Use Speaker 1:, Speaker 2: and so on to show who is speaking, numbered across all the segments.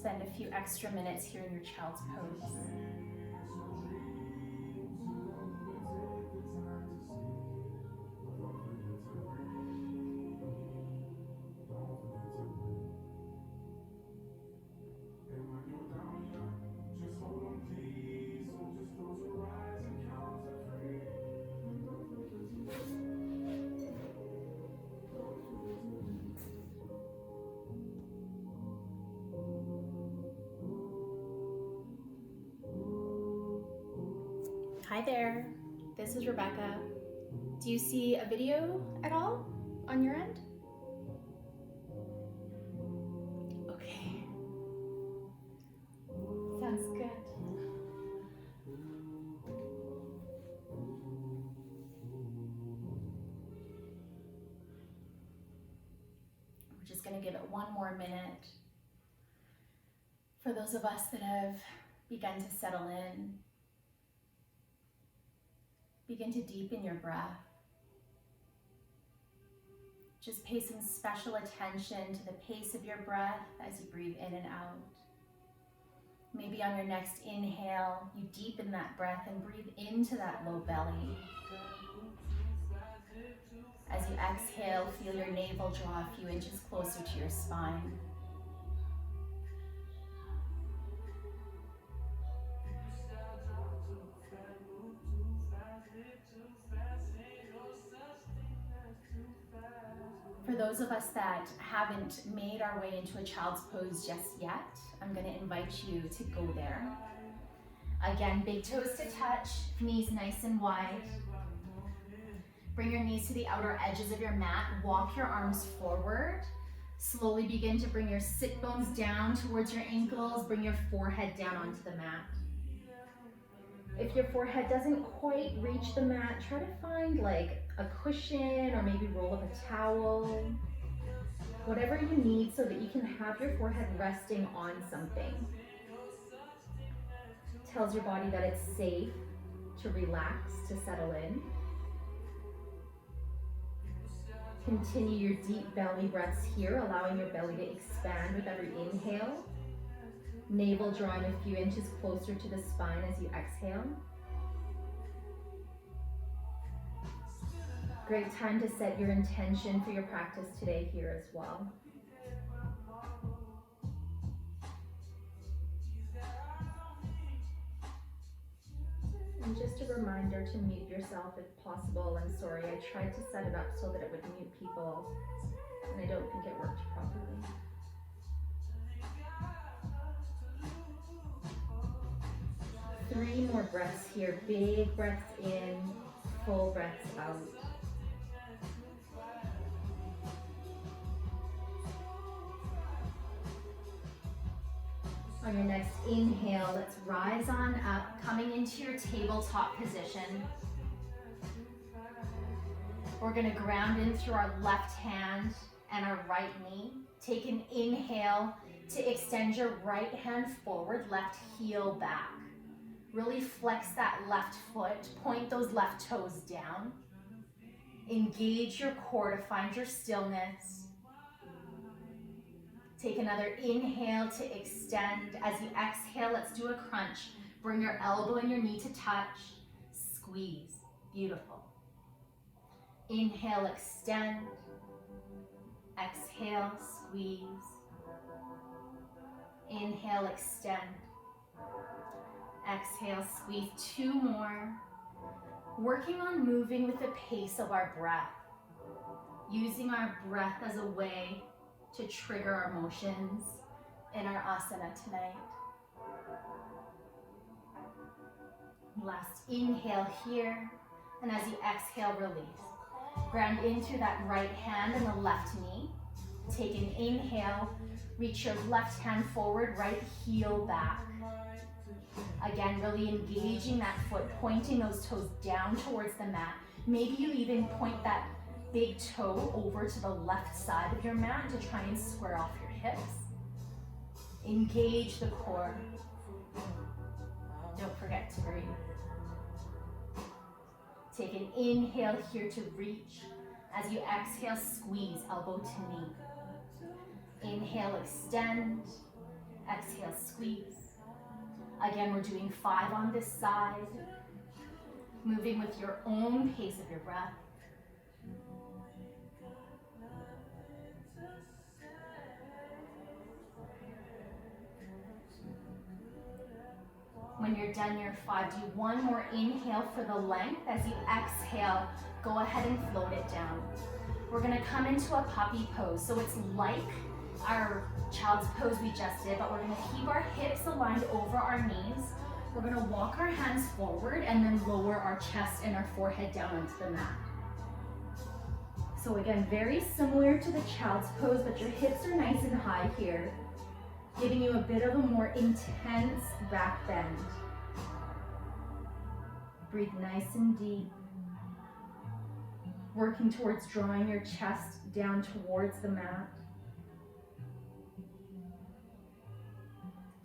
Speaker 1: spend a few extra minutes here in your child's pose. Hi there, this is Rebecca. Do you see a video at all on your end? Okay, sounds good. We're just gonna give it one more minute for those of us that have begun to settle in. Begin to deepen your breath. Just pay some special attention to the pace of your breath as you breathe in and out. Maybe on your next inhale, you deepen that breath and breathe into that low belly. As you exhale, feel your navel draw a few inches closer to your spine. For those of us that haven't made our way into a child's pose just yet, I'm going to invite you to go there. Again, big toes to touch, knees nice and wide. Bring your knees to the outer edges of your mat. Walk your arms forward. Slowly begin to bring your sit bones down towards your ankles. Bring your forehead down onto the mat. If your forehead doesn't quite reach the mat, try to find like a cushion or maybe roll up a towel. Whatever you need so that you can have your forehead resting on something. Tells your body that it's safe to relax, to settle in. Continue your deep belly breaths here, allowing your belly to expand with every inhale. Navel drawing a few inches closer to the spine as you exhale. Great time to set your intention for your practice today here as well. And just a reminder to mute yourself if possible. I'm sorry, I tried to set it up so that it would mute people, and I don't think it worked properly. Three more breaths here. Big breaths in, full breaths out. On your next inhale, let's rise on up, coming into your tabletop position. We're gonna ground in through our left hand and our right knee. Take an inhale to extend your right hand forward, left heel back. Really flex that left foot, point those left toes down. Engage your core to find your stillness. Take another inhale to extend. As you exhale, let's do a crunch. Bring your elbow and your knee to touch. Squeeze. Beautiful. Inhale, extend. Exhale, squeeze. Inhale, extend. Exhale, squeeze. Two more. Working on moving with the pace of our breath. Using our breath as a way to trigger our emotions in our asana tonight. Last inhale here, and as you exhale, release. Ground into that right hand and the left knee. Take an inhale, reach your left hand forward, right heel back. Again, really engaging that foot, pointing those toes down towards the mat. Maybe you even point that big toe over to the left side of your mat to try and square off your hips. Engage the core. Don't forget to breathe. Take an inhale here to reach. As you exhale, squeeze elbow to knee. Inhale, extend. Exhale, squeeze. Again, we're doing 5 on this side. Moving with your own pace of your breath. When you're done your 5, do one more inhale for the length. As you exhale, go ahead and float it down. We're gonna come into a puppy pose. So it's like our child's pose we just did, but we're gonna keep our hips aligned over our knees. We're gonna walk our hands forward and then lower our chest and our forehead down onto the mat. So again, very similar to the child's pose, but your hips are nice and high here, giving you a bit of a more intense back bend. Breathe nice and deep. Working towards drawing your chest down towards the mat.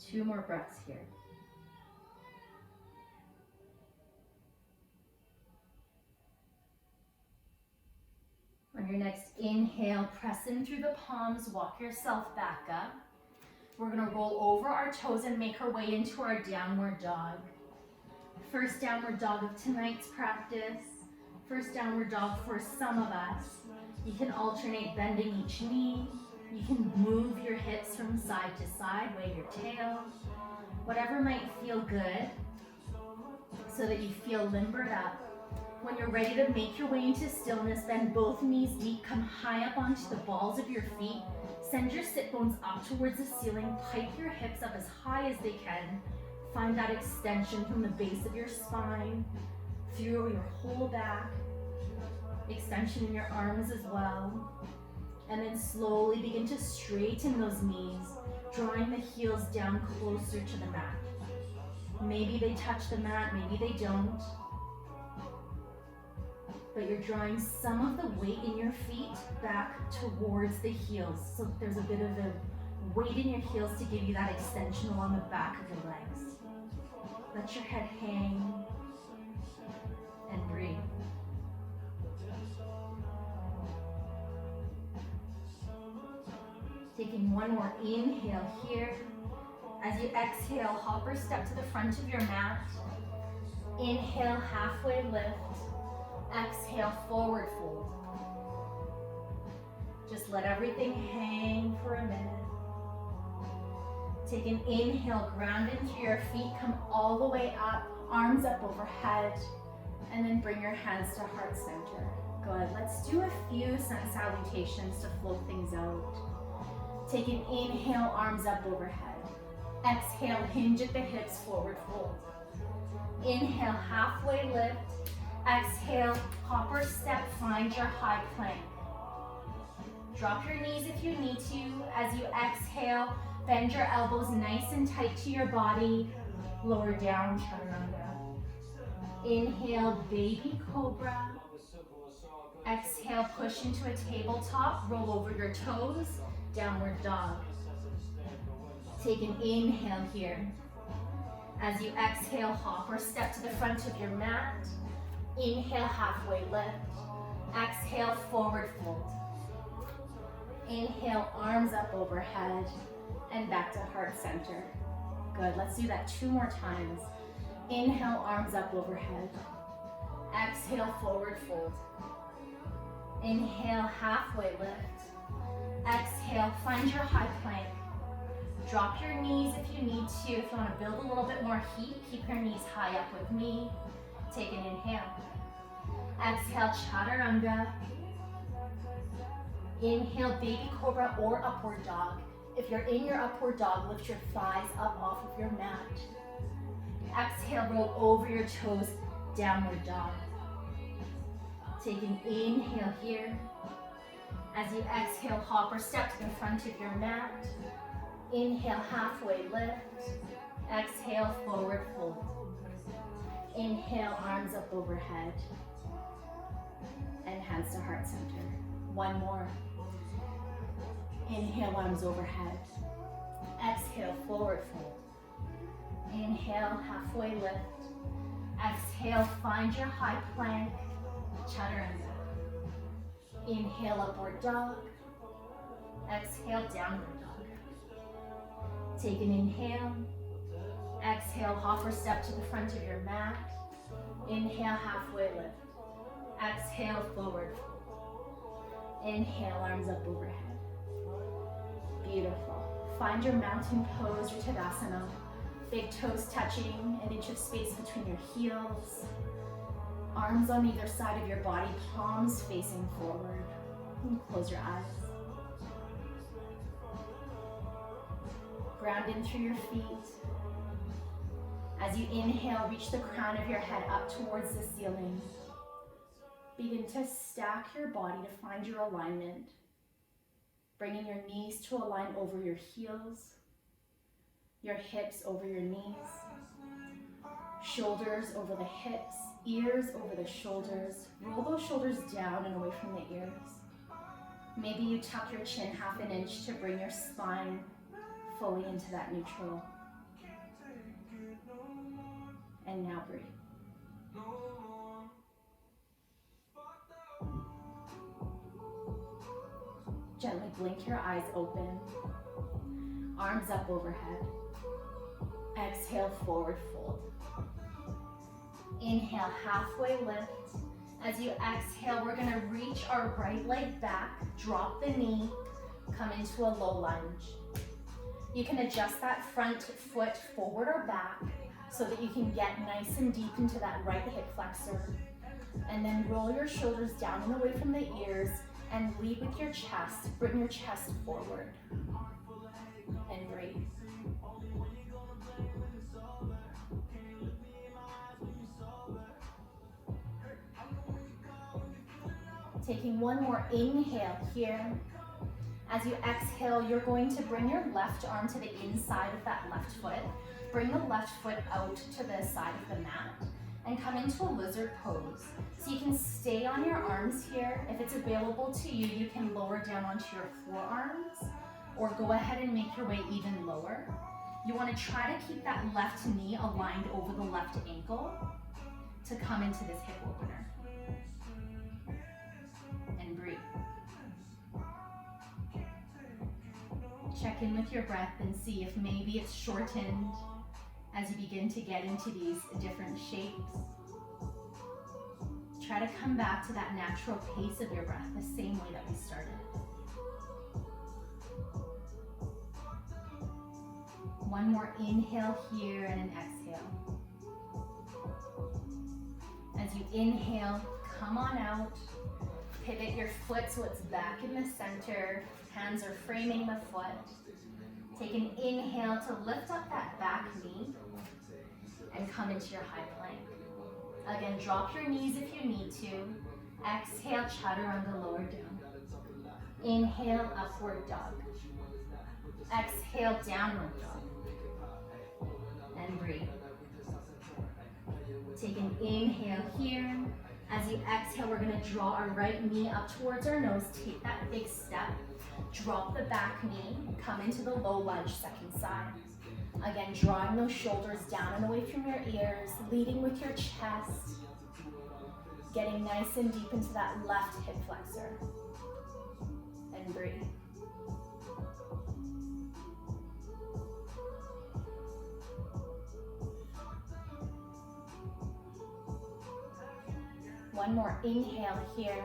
Speaker 1: 2 more breaths here. On your next inhale, press in through the palms, walk yourself back up. We're gonna roll over our toes and make our way into our downward dog. First downward dog of tonight's practice. First downward dog for some of us. You can alternate bending each knee. You can move your hips from side to side, wave your tail. Whatever might feel good so that you feel limbered up. When you're ready to make your way into stillness, bend both knees deep, come high up onto the balls of your feet. Send your sit bones up towards the ceiling, pipe your hips up as high as they can. Find that extension from the base of your spine, through your whole back, extension in your arms as well. And then slowly begin to straighten those knees, drawing the heels down closer to the mat. Maybe they touch the mat, maybe they don't. But you're drawing some of the weight in your feet back towards the heels. So there's a bit of a weight in your heels to give you that extension along the back of your legs. Let your head hang and breathe. Taking one more inhale here. As you exhale, hop or step to the front of your mat. Inhale, halfway lift. Exhale, forward fold. Just let everything hang for a minute. Take an inhale, ground into your feet, come all the way up, arms up overhead, and then bring your hands to heart center. Good. Let's do a few sun salutations to float things out. Take an inhale, arms up overhead. Exhale, hinge at the hips, forward fold. Inhale, halfway lift. Exhale, hop or step, find your high plank. Drop your knees if you need to. As you exhale, bend your elbows nice and tight to your body. Lower down, chaturanga. Inhale, baby cobra. Exhale, push into a tabletop, roll over your toes, downward dog. Take an inhale here. As you exhale, hop or step to the front of your mat. Inhale, halfway lift. Exhale, forward fold. Inhale, arms up overhead and back to heart center. Good, let's do that 2 more times. Inhale, arms up overhead. Exhale, forward fold. Inhale, halfway lift. Exhale, find your high plank. Drop your knees if you need to. If you want to build a little bit more heat, keep your knees high up with me. Take an inhale. Exhale, chaturanga. Inhale, baby cobra or upward dog. If you're in your upward dog, lift your thighs up off of your mat. Exhale, roll over your toes, downward dog. Take an inhale here. As you exhale, hop or step to the front of your mat. Inhale, halfway lift. Exhale, forward fold. Inhale, arms up overhead. And hands to heart center. 1 more. Inhale, arms overhead. Exhale, forward fold. Inhale, halfway lift. Exhale, find your high plank, chaturanga. Inhale, upward dog. Exhale, downward dog. Take an inhale. Exhale, hop or step to the front of your mat. Inhale, halfway lift. Exhale, forward fold. Inhale, arms up overhead. Beautiful. Find your mountain pose or Tadasana. Big toes touching, an inch of space between your heels. Arms on either side of your body, palms facing forward. And close your eyes. Ground in through your feet. As you inhale, reach the crown of your head up towards the ceiling. Begin to stack your body to find your alignment. Bringing your knees to align over your heels, your hips over your knees, shoulders over the hips, ears over the shoulders. Roll those shoulders down and away from the ears. Maybe you tuck your chin half an inch to bring your spine fully into that neutral. And now breathe. Gently blink your eyes open. Arms up overhead. Exhale, forward fold. Inhale, halfway lift. As you exhale, we're gonna reach our right leg back, drop the knee, come into a low lunge. You can adjust that front foot forward or back so that you can get nice and deep into that right hip flexor. And then roll your shoulders down and away from the ears and lead with your chest. Bring your chest forward. And breathe. Taking one more inhale here. As you exhale, you're going to bring your left arm to the inside of that left foot. Bring the left foot out to the side of the mat and come into a lizard pose. So you can stay on your arms here. If it's available to you, you can lower down onto your forearms or go ahead and make your way even lower. You want to try to keep that left knee aligned over the left ankle to come into this hip opener. And breathe. Check in with your breath and see if maybe it's shortened as you begin to get into these different shapes. Try to come back to that natural pace of your breath, the same way that we started. One more inhale here and an exhale. As you inhale, come on out. Pivot your foot so it's back in the center. Hands are framing the foot. Take an inhale to lift up that back knee and come into your high plank. Again, drop your knees if you need to. Exhale, chaturanga, lower down. Inhale, upward dog. Exhale, downward dog. And breathe. Take an inhale here. As you exhale, we're gonna draw our right knee up towards our nose. Take that big step. Drop the back knee. Come into the low lunge, second side. Again, drawing those shoulders down and away from your ears, leading with your chest. Getting nice and deep into that left hip flexor. And breathe. One more inhale here.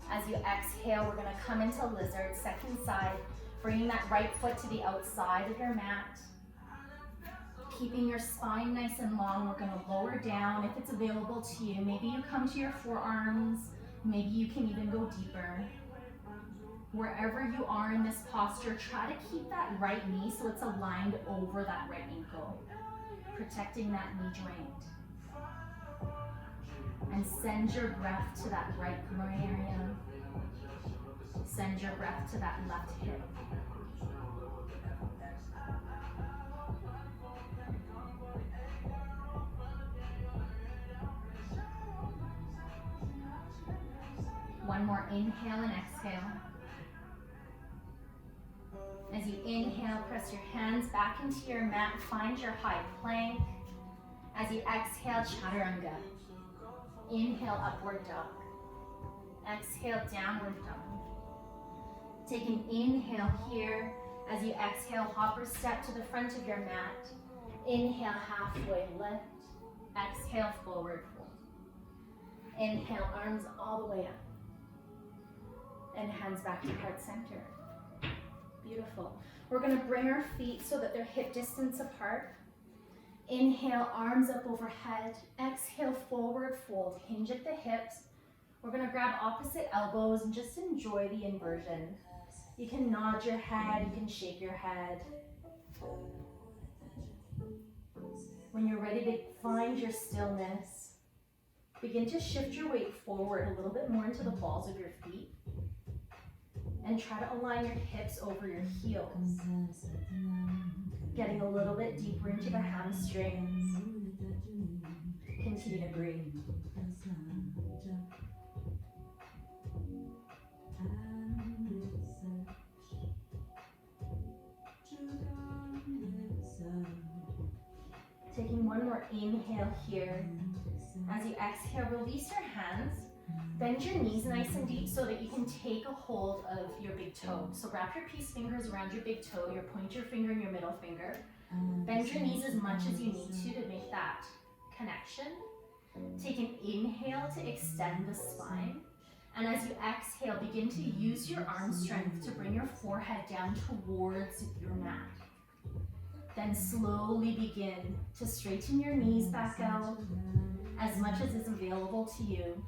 Speaker 1: As you exhale, we're gonna come into lizard, second side, bringing that right foot to the outside of your mat. Keeping your spine nice and long, we're gonna lower down. If it's available to you, maybe you come to your forearms, maybe you can even go deeper. Wherever you are in this posture, try to keep that right knee so it's aligned over that right ankle, protecting that knee joint. And send your breath to that right groin area. Send your breath to that left hip. One more inhale and exhale. As you inhale, press your hands back into your mat, find your high plank. As you exhale, chaturanga. Inhale, upward dog. Exhale, downward dog. Take an inhale here. As you exhale, hop or step to the front of your mat. Inhale, halfway lift. Exhale, forward fold. Inhale, arms all the way up. And hands back to heart center. Beautiful. We're going to bring our feet so that they're hip distance apart. Inhale, arms up overhead. Exhale, forward fold. Hinge at the hips. We're going to grab opposite elbows and just enjoy the inversion. You can nod your head, you can shake your head. When you're ready to find your stillness, begin to shift your weight forward a little bit more into the balls of your feet. And try to align your hips over your heels. Getting a little bit deeper into the hamstrings. Continue to breathe. Taking one more inhale here. As you exhale, release your hands. Bend your knees nice and deep so that you can take a hold of your big toe. So wrap your peace fingers around your big toe, your pointer finger and your middle finger. Bend your knees as much as you need to make that connection. Take an inhale to extend the spine. And as you exhale, begin to use your arm strength to bring your forehead down towards your mat. Then slowly begin to straighten your knees back out as much as is available to you.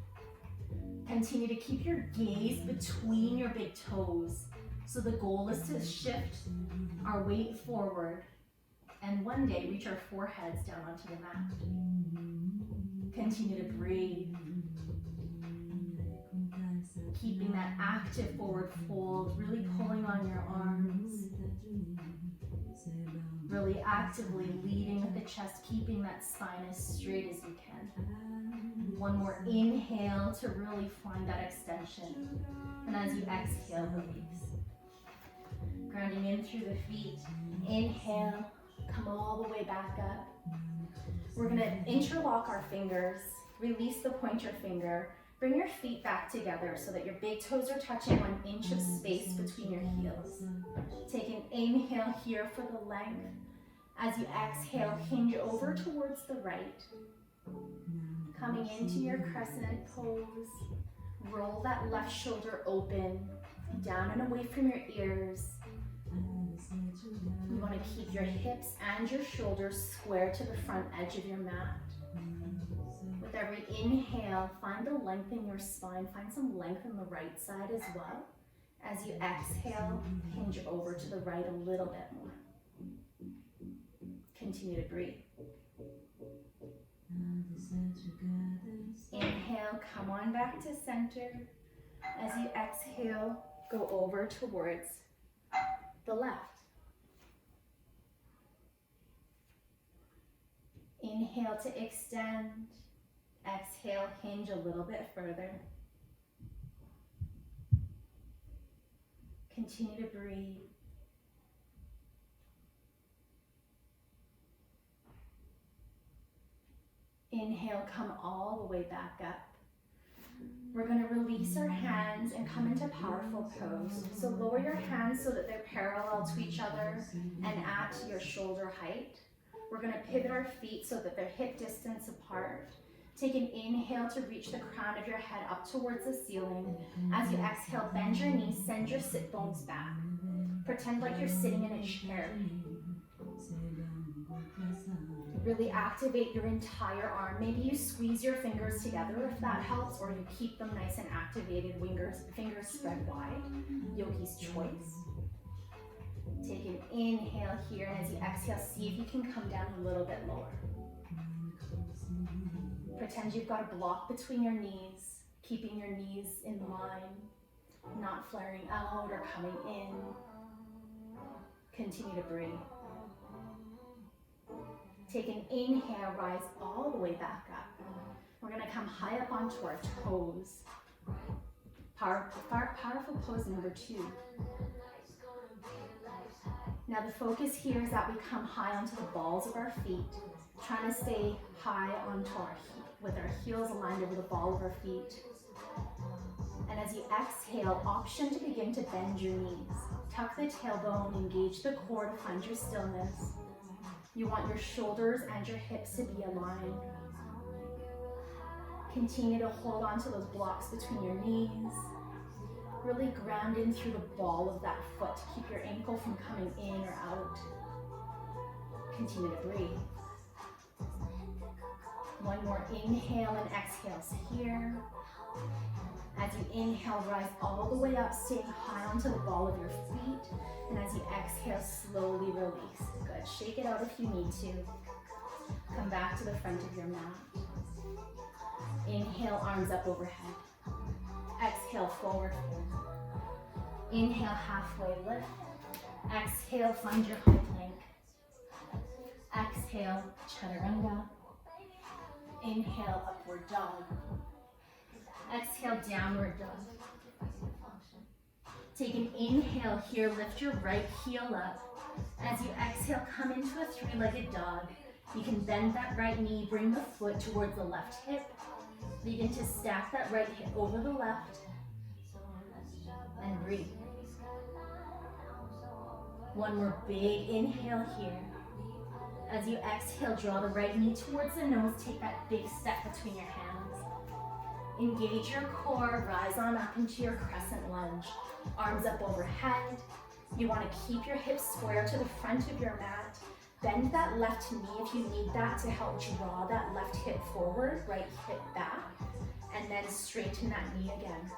Speaker 1: Continue to keep your gaze between your big toes. So the goal is to shift our weight forward and one day reach our foreheads down onto the mat. Continue to breathe. Keeping that active forward fold, really pulling on your arms. Really actively leading with the chest, keeping that spine as straight as you can. One more inhale to really find that extension. And as you exhale, release. Grounding in through the feet. Inhale, come all the way back up. We're going to interlock our fingers. Release the pointer finger. Bring your feet back together so that your big toes are touching 1 inch of space between your heels. Take an inhale here for the length. As you exhale, hinge over towards the right. Coming into your crescent pose. Roll that left shoulder open, down and away from your ears. You want to keep your hips and your shoulders square to the front edge of your mat. With every inhale, find the length in your spine. Find some length on the right side as well. As you exhale, hinge over to the right a little bit more. Continue to breathe. Inhale, come on back to center. As you exhale, go over towards the left. Inhale to extend. Exhale, hinge a little bit further. Continue to breathe. Inhale, come all the way back up. We're going to release our hands and come into powerful pose. So lower your hands so that they're parallel to each other and at your shoulder height. We're going to pivot our feet so that they're hip distance apart. Take an inhale to reach the crown of your head up towards the ceiling. As you exhale, bend your knees, send your sit bones back. Pretend like you're sitting in a chair. Really activate your entire arm. Maybe you squeeze your fingers together if that helps, or you keep them nice and activated, fingers spread wide. Yogi's choice. Take an inhale here, and as you exhale, see if you can come down a little bit lower. Pretend you've got a block between your knees, keeping your knees in line, not flaring out or coming in. Continue to breathe. Take an inhale, rise all the way back up. We're going to come high up onto our toes. Powerful pose number 2. Now the focus here is that we come high onto the balls of our feet, trying to stay high onto our with our heels aligned over the ball of our feet. And as you exhale, option to begin to bend your knees. Tuck the tailbone, engage the core to find your stillness. You want your shoulders and your hips to be aligned. Continue to hold on to those blocks between your knees. Really ground in through the ball of that foot to keep your ankle from coming in or out. Continue to breathe. One more inhale and exhale. So here, as you inhale, rise all the way up, staying high onto the ball of your feet. And as you exhale, slowly release. Good. Shake it out if you need to. Come back to the front of your mat. Inhale, arms up overhead. Exhale, forward fold. Inhale, halfway lift. Exhale, find your high plank. Exhale, chaturanga. Inhale, upward dog. Exhale, downward dog. Take an inhale here, lift your right heel up. As you exhale, come into a three-legged dog. You can bend that right knee, bring the foot towards the left hip. Begin to stack that right hip over the left. And breathe. One more big inhale here. As you exhale, draw the right knee towards the nose. Take that big step between your hands. Engage your core, rise on up into your crescent lunge. Arms up overhead. You want to keep your hips square to the front of your mat. Bend that left knee if you need that to help draw that left hip forward, right hip back. And then straighten that knee again.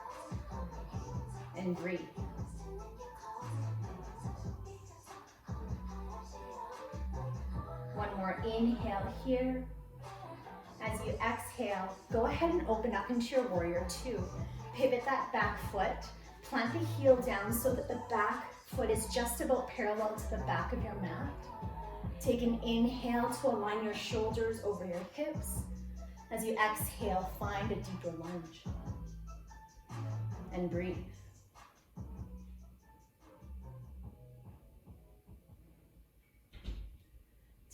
Speaker 1: And breathe. One more inhale here. As you exhale, go ahead and open up into your warrior two. Pivot that back foot. Plant the heel down so that the back foot is just about parallel to the back of your mat. Take an inhale to align your shoulders over your hips. As you exhale, find a deeper lunge. And breathe.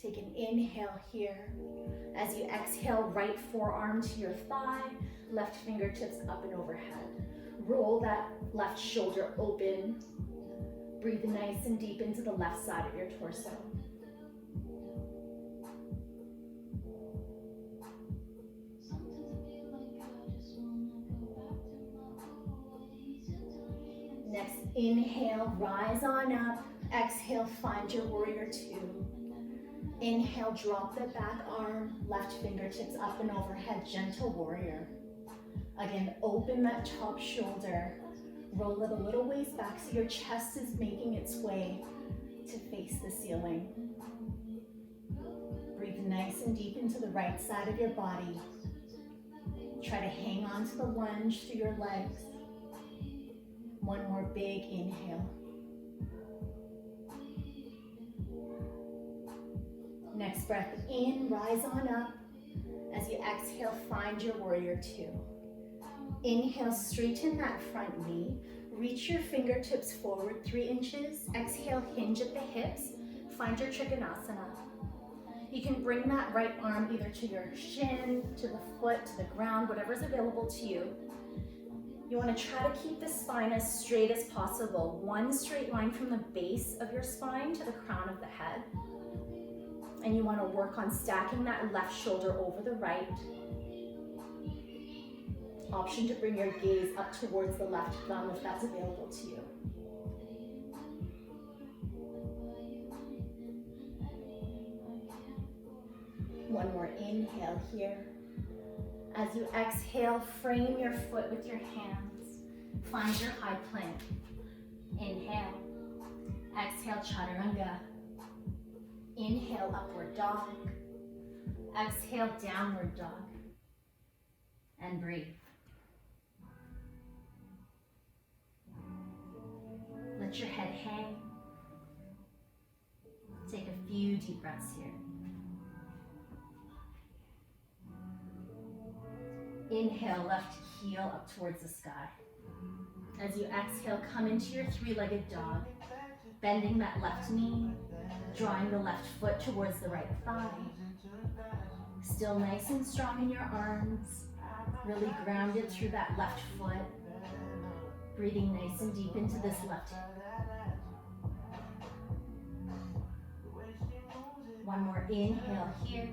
Speaker 1: Take an inhale here. As you exhale, right forearm to your thigh, left fingertips up and overhead. Roll that left shoulder open. Breathe nice and deep into the left side of your torso. Next, inhale, rise on up. Exhale, find your warrior two. Inhale, drop the back arm, left fingertips up and overhead, gentle warrior. Again, open that top shoulder. Roll it a little ways back so your chest is making its way to face the ceiling. Breathe nice and deep into the right side of your body. Try to hang on to the lunge through your legs. One more big inhale. Next breath in, rise on up. As you exhale, find your warrior two. Inhale, straighten that front knee. Reach your fingertips forward 3 inches. Exhale, hinge at the hips. Find your Trikonasana. You can bring that right arm either to your shin, to the foot, to the ground, whatever's available to you. You want to try to keep the spine as straight as possible. One straight line from the base of your spine to the crown of the head. And you want to work on stacking that left shoulder over the right. Option to bring your gaze up towards the left thumb if that's available to you. One more inhale here. As you exhale, frame your foot with your hands. Find your high plank. Inhale. Exhale, chaturanga. Inhale, upward dog. Exhale, downward dog. And breathe. Let your head hang. Take a few deep breaths here. Inhale, left heel up towards the sky. As you exhale, come into your three-legged dog, bending that left knee, drawing the left foot towards the right thigh. Still nice and strong in your arms, really grounded through that left foot. Breathing nice and deep into this left hip. One more inhale here.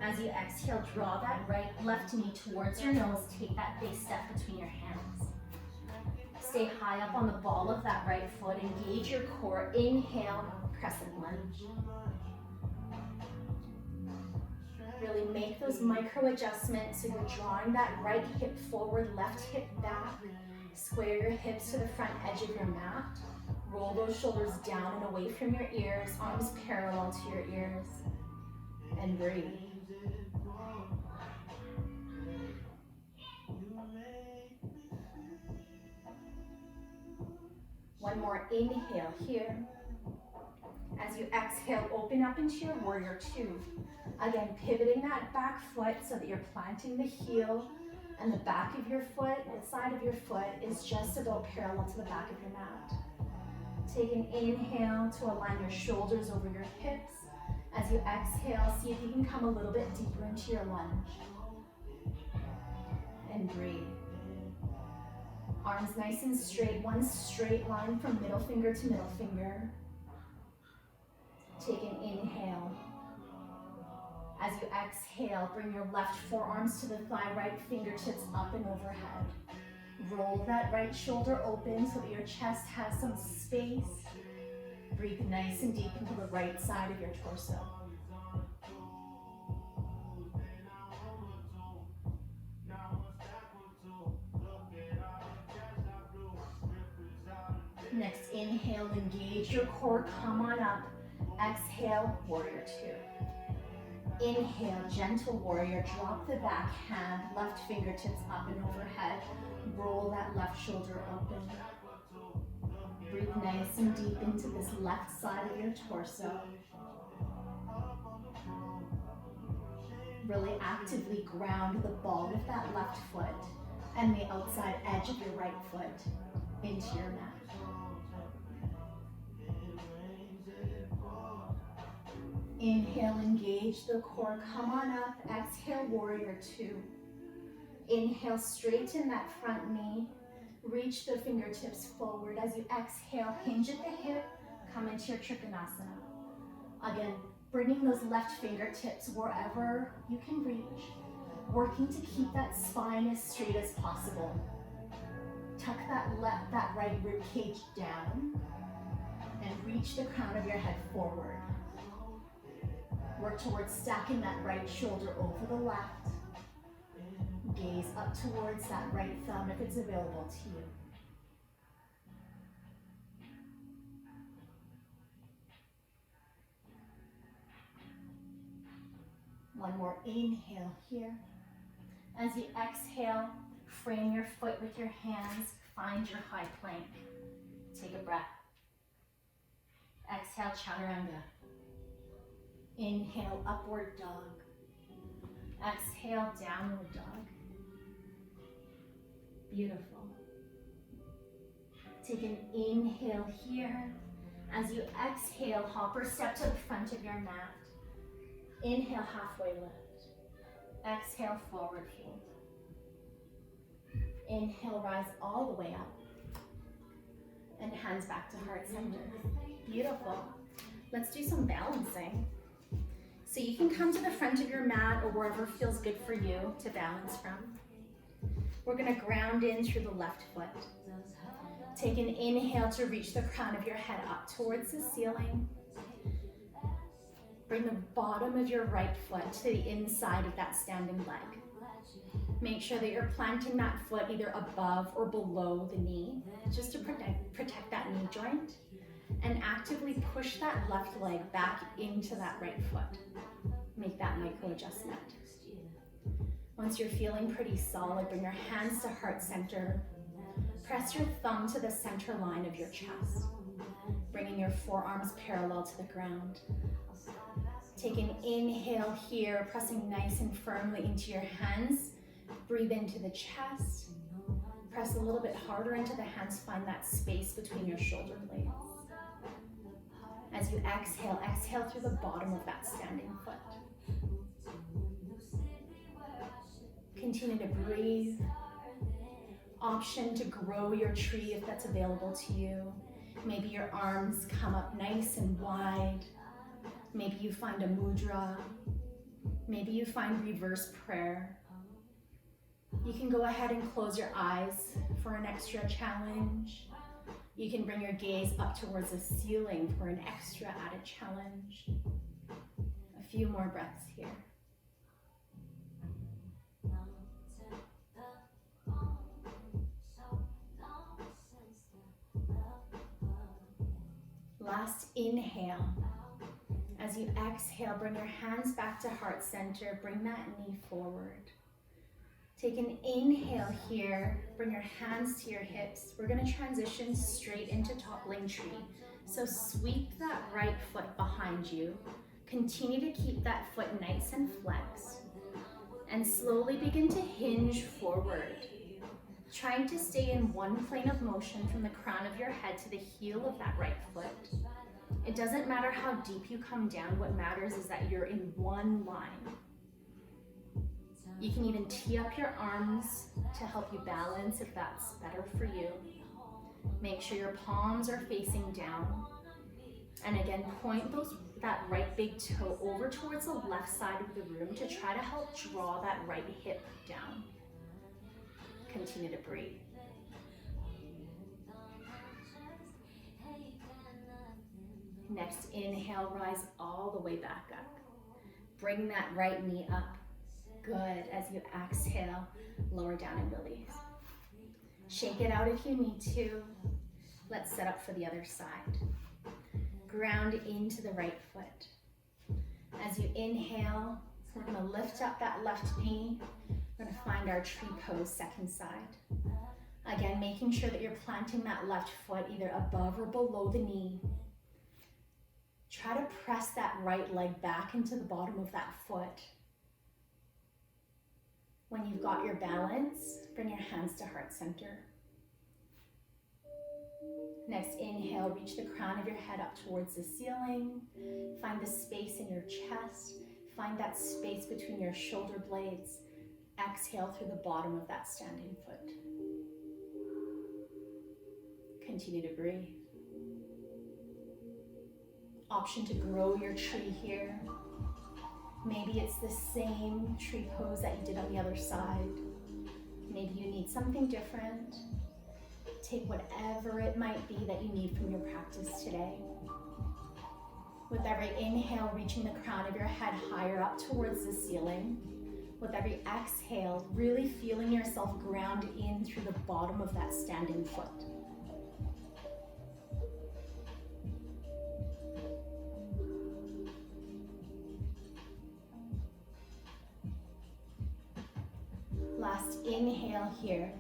Speaker 1: As you exhale, draw that left knee towards your nose. Take that big step between your hands. Stay high up on the ball of that right foot. Engage your core. Inhale, crescent lunge. Really make those micro adjustments so you're drawing that right hip forward, left hip back. Square your hips to the front edge of your mat. Roll those shoulders down and away from your ears, arms parallel to your ears. And breathe. One more inhale here. As you exhale, open up into your warrior two. Again, pivoting that back foot so that you're planting the heel and the back of your foot, the side of your foot is just about parallel to the back of your mat. Take an inhale to align your shoulders over your hips. As you exhale, see if you can come a little bit deeper into your lunge. And breathe. Arms nice and straight, one straight line from middle finger to middle finger. Take an inhale. As you exhale, bring your left forearms to the thigh, right fingertips up and overhead. Roll that right shoulder open so that your chest has some space. Breathe nice and deep into the right side of your torso. Next, inhale, engage your core, come on up. Exhale, warrior two. Inhale, gentle warrior, drop the back hand, left fingertips up and overhead. Roll that left shoulder open. Breathe nice and deep into this left side of your torso. Really actively ground the ball of that left foot and the outside edge of your right foot into your mat. Inhale, engage the core, come on up. Exhale, warrior two. Inhale, straighten that front knee. Reach the fingertips forward. As you exhale, hinge at the hip, come into your Trikonasana. Again, bringing those left fingertips wherever you can reach. Working to keep that spine as straight as possible. Tuck that right rib cage down and reach the crown of your head forward. Work towards stacking that right shoulder over the left. Gaze up towards that right thumb if it's available to you. One more inhale here. As you exhale, frame your foot with your hands, find your high plank. Take a breath. Exhale, chaturanga. Inhale, upward dog. Exhale, downward dog. Beautiful. Take an inhale here. As you exhale, hopper step to the front of your mat. Inhale, halfway lift. Exhale, forward fold. Inhale, rise all the way up. And hands back to heart center. Beautiful. Let's do some balancing. So you can come to the front of your mat or wherever feels good for you to balance from. We're gonna ground in through the left foot. Take an inhale to reach the crown of your head up towards the ceiling. Bring the bottom of your right foot to the inside of that standing leg. Make sure that you're planting that foot either above or below the knee, just to protect that knee joint. And actively push that left leg back into that right foot. Make that micro adjustment. Once you're feeling pretty solid, bring your hands to heart center. Press your thumb to the center line of your chest, bringing your forearms parallel to the ground. Take an inhale here, pressing nice and firmly into your hands. Breathe into the chest. Press a little bit harder into the hands, find that space between your shoulder blades. As you exhale, exhale through the bottom of that standing foot. Continue to breathe. Option to grow your tree if that's available to you. Maybe your arms come up nice and wide. Maybe you find a mudra. Maybe you find reverse prayer. You can go ahead and close your eyes for an extra challenge. You can bring your gaze up towards the ceiling for an extra added challenge. A few more breaths here. Last inhale. As you exhale, bring your hands back to heart center. Bring that knee forward. Take an inhale here. Bring your hands to your hips. We're going to transition straight into toppling tree. So sweep that right foot behind you. Continue to keep that foot nice and flexed. And slowly begin to hinge forward. Trying to stay in one plane of motion from the crown of your head to the heel of that right foot. It doesn't matter how deep you come down. What matters is that you're in one line. You can even tee up your arms to help you balance if that's better for you. Make sure your palms are facing down. And again, point that right big toe over towards the left side of the room to try to help draw that right hip down. Continue to breathe. Next inhale, rise all the way back up. Bring that right knee up. Good. As you exhale, lower down and release. Shake it out if you need to. Let's set up for the other side. Ground into the right foot. As you inhale, we're going to lift up that left knee. We're going to find our tree pose, second side. Again, making sure that you're planting that left foot either above or below the knee. Try to press that right leg back into the bottom of that foot. When you've got your balance, bring your hands to heart center. Next inhale, reach the crown of your head up towards the ceiling. Find the space in your chest. Find that space between your shoulder blades. Exhale through the bottom of that standing foot. Continue to breathe. Option to grow your tree here. Maybe it's the same tree pose that you did on the other side. Maybe you need something different. Take whatever it might be that you need from your practice today. With every inhale, reaching the crown of your head higher up towards the ceiling. With every exhale, really feeling yourself ground in through the bottom of that standing foot. Last inhale here.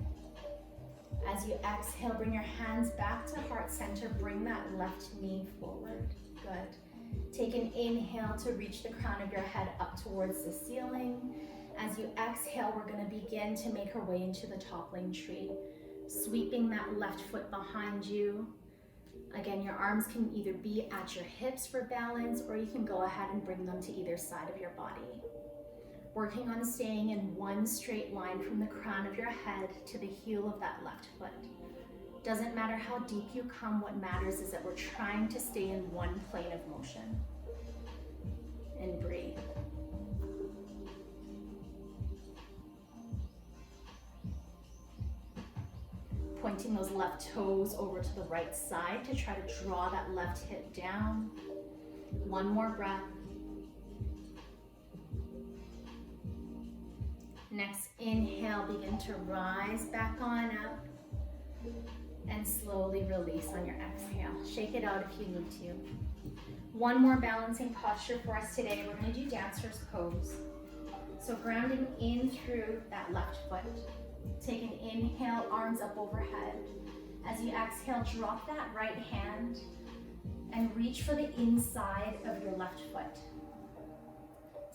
Speaker 1: As you exhale, bring your hands back to heart center. Bring that left knee forward. Good. Take an inhale to reach the crown of your head up towards the ceiling. As you exhale, we're going to begin to make our way into the toppling tree. Sweeping that left foot behind you. Again, your arms can either be at your hips for balance, or you can go ahead and bring them to either side of your body. Working on staying in one straight line from the crown of your head to the heel of that left foot. Doesn't matter how deep you come, what matters is that we're trying to stay in one plane of motion. And breathe. Pointing those left toes over to the right side to try to draw that left hip down. One more breath. Next inhale, begin to rise back on up and slowly release on your exhale. Shake it out if you need to. One more balancing posture for us today. We're going to do dancer's pose. So grounding in through that left foot. Take an inhale, arms up overhead. As you exhale, drop that right hand and reach for the inside of your left foot.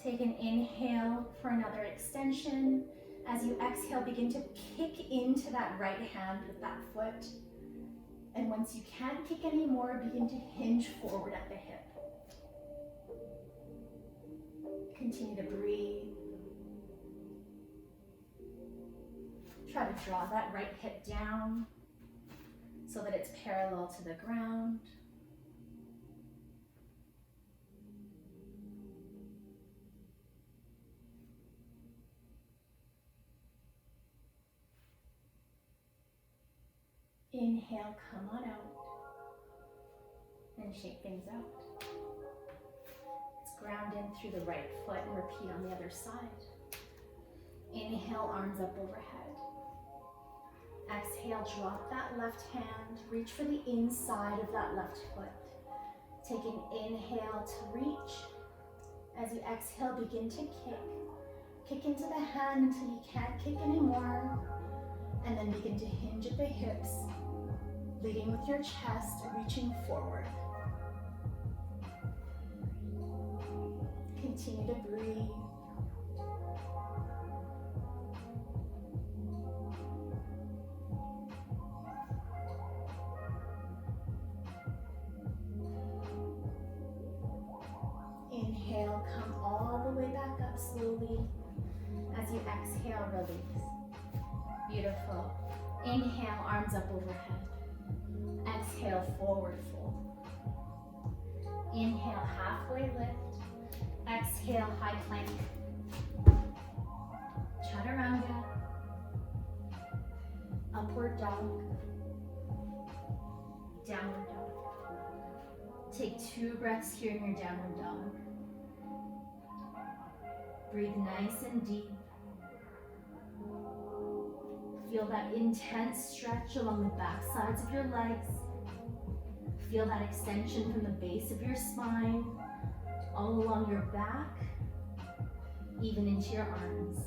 Speaker 1: Take an inhale for another extension. As you exhale, begin to kick into that right hand with that foot. And once you can't kick anymore, begin to hinge forward at the hip. Continue to breathe. Try to draw that right hip down so that it's parallel to the ground. Inhale, come on out and shake things out. Let's ground in through the right foot and repeat on the other side. Inhale, arms up overhead. Exhale, drop that left hand, reach for the inside of that left foot. Take an inhale to reach. As you exhale, begin to kick. Kick into the hand until you can't kick anymore. And then begin to hinge at the hips, leading with your chest, reaching forward. Continue to breathe. Inhale, come all the way back up slowly. As you exhale, release. Beautiful. Inhale, arms up overhead. Exhale, forward fold. Inhale, halfway lift. Exhale, high plank. Chaturanga. Upward dog. Downward dog. Take 2 breaths here in your downward dog. Breathe nice and deep. Feel that intense stretch along the back sides of your legs. Feel that extension from the base of your spine, all along your back, even into your arms.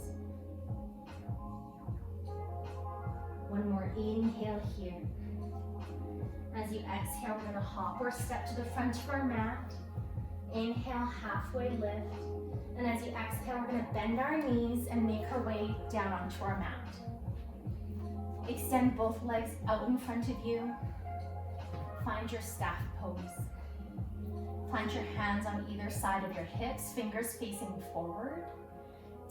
Speaker 1: One more inhale here. As you exhale, we're gonna hop or step to the front of our mat. Inhale, halfway lift. And as you exhale, we're gonna bend our knees and make our way down onto our mat. Extend both legs out in front of you. Find your staff pose. Plant your hands on either side of your hips, fingers facing forward.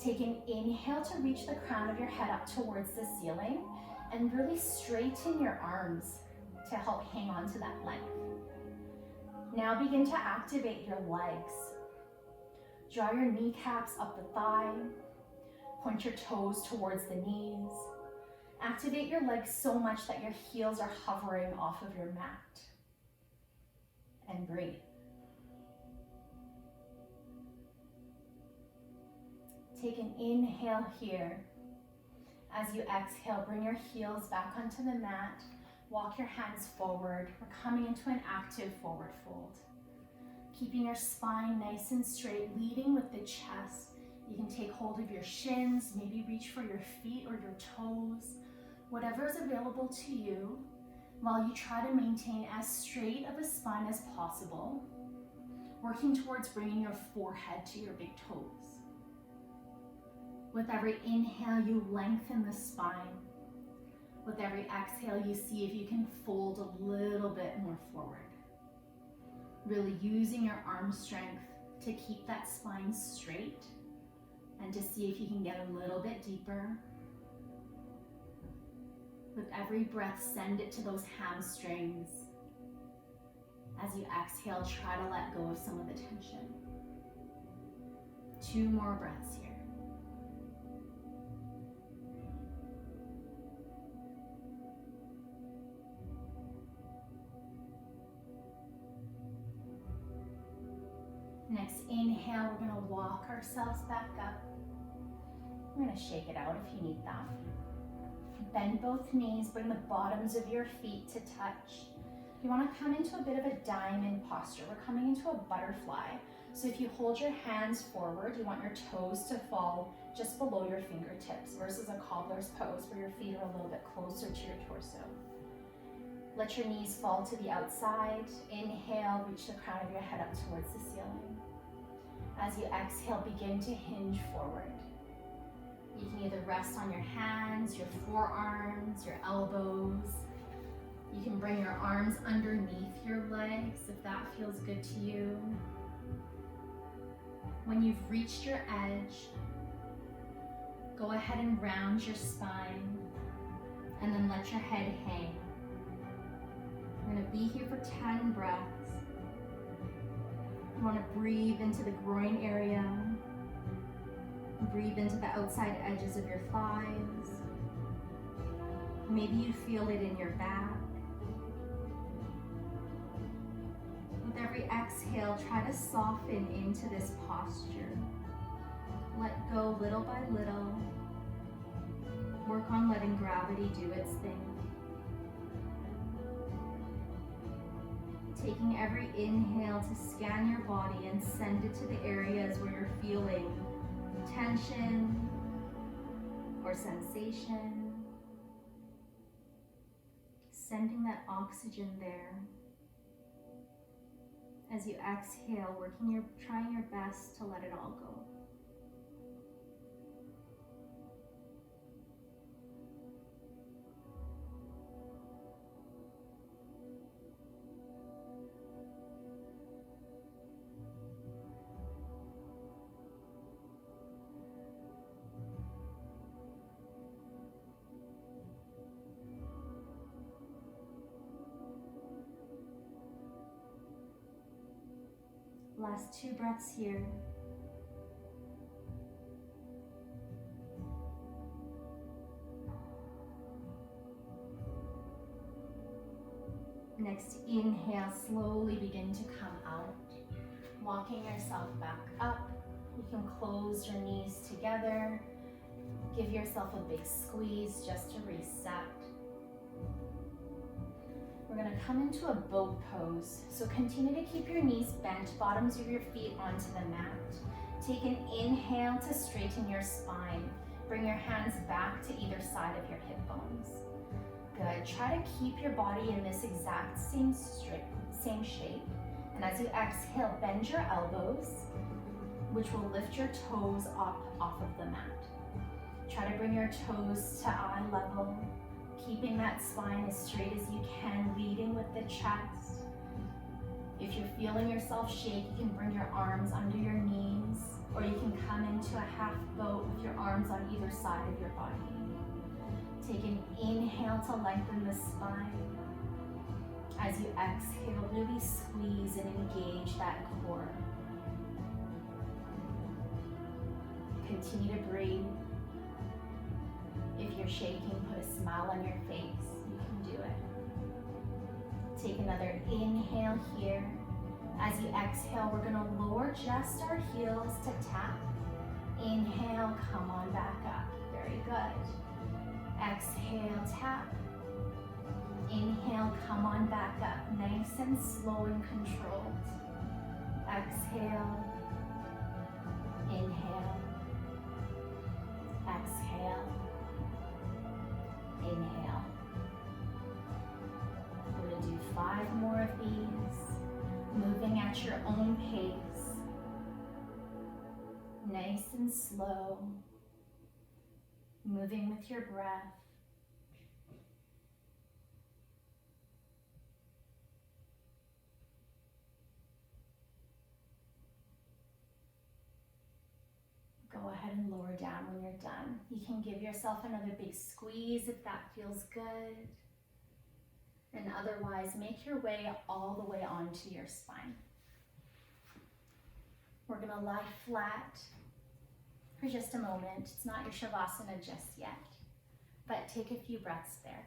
Speaker 1: Take an inhale to reach the crown of your head up towards the ceiling and really straighten your arms to help hang on to that length. Now begin to activate your legs. Draw your kneecaps up the thigh. Point your toes towards the knees. Activate your legs so much that your heels are hovering off of your mat. And breathe. Take an inhale here. As you exhale, bring your heels back onto the mat. Walk your hands forward. We're coming into an active forward fold. Keeping your spine nice and straight, leading with the chest. You can take hold of your shins, maybe reach for your feet or your toes. Whatever is available to you, while you try to maintain as straight of a spine as possible, working towards bringing your forehead to your big toes. With every inhale, you lengthen the spine. With every exhale, you see if you can fold a little bit more forward. Really using your arm strength to keep that spine straight and to see if you can get a little bit deeper. With every breath, send it to those hamstrings. As you exhale, try to let go of some of the tension. 2 more breaths here. Next inhale, we're gonna walk ourselves back up. We're gonna shake it out if you need that. Bend both knees, bring the bottoms of your feet to touch. You wanna come into a bit of a diamond posture. We're coming into a butterfly. So if you hold your hands forward, you want your toes to fall just below your fingertips versus a cobbler's pose where your feet are a little bit closer to your torso. Let your knees fall to the outside. Inhale, reach the crown of your head up towards the ceiling. As you exhale, begin to hinge forward. You can either rest on your hands, your forearms, your elbows. You can bring your arms underneath your legs if that feels good to you. When you've reached your edge, Go ahead and round your spine and then let your head hang. We're gonna be here for 10 breaths. You wanna breathe into the groin area. Breathe into the outside edges of your thighs. Maybe you feel it in your back. With every exhale, try to soften into this posture. Let go little by little. Work on letting gravity do its thing. Taking every inhale to scan your body and send it to the areas where you're feeling tension or sensation. Sending that oxygen there. As you exhale, trying your best to let it all go. Last 2 breaths here. Next inhale, slowly begin to come out. Walking yourself back up. You can close your knees together. Give yourself a big squeeze just to reset. We're gonna come into a boat pose. So continue to keep your knees bent, bottoms of your feet onto the mat. Take an inhale to straighten your spine. Bring your hands back to either side of your hip bones. Good, try to keep your body in this exact same shape. And as you exhale, bend your elbows, which will lift your toes up off of the mat. Try to bring your toes to eye level. Keeping that spine as straight as you can, leading with the chest. If you're feeling yourself shake, you can bring your arms under your knees, or you can come into a half boat with your arms on either side of your body. Take an inhale to lengthen the spine. As you exhale, really squeeze and engage that core. Continue to breathe. If you're shaking, put a smile on your face. You can do it. Take another inhale here. As you exhale, we're gonna lower just our heels to tap. Inhale, come on back up. Very good. Exhale, tap. Inhale, come on back up. Nice and slow and controlled. Exhale. Inhale. Exhale. Inhale. We're going to do 5 more of these, moving at your own pace. Nice and slow, moving with your breath. Go ahead and lower down when you're done. You can give yourself another big squeeze if that feels good. And otherwise, make your way all the way onto your spine. We're gonna lie flat for just a moment. It's not your Shavasana just yet, but take a few breaths there.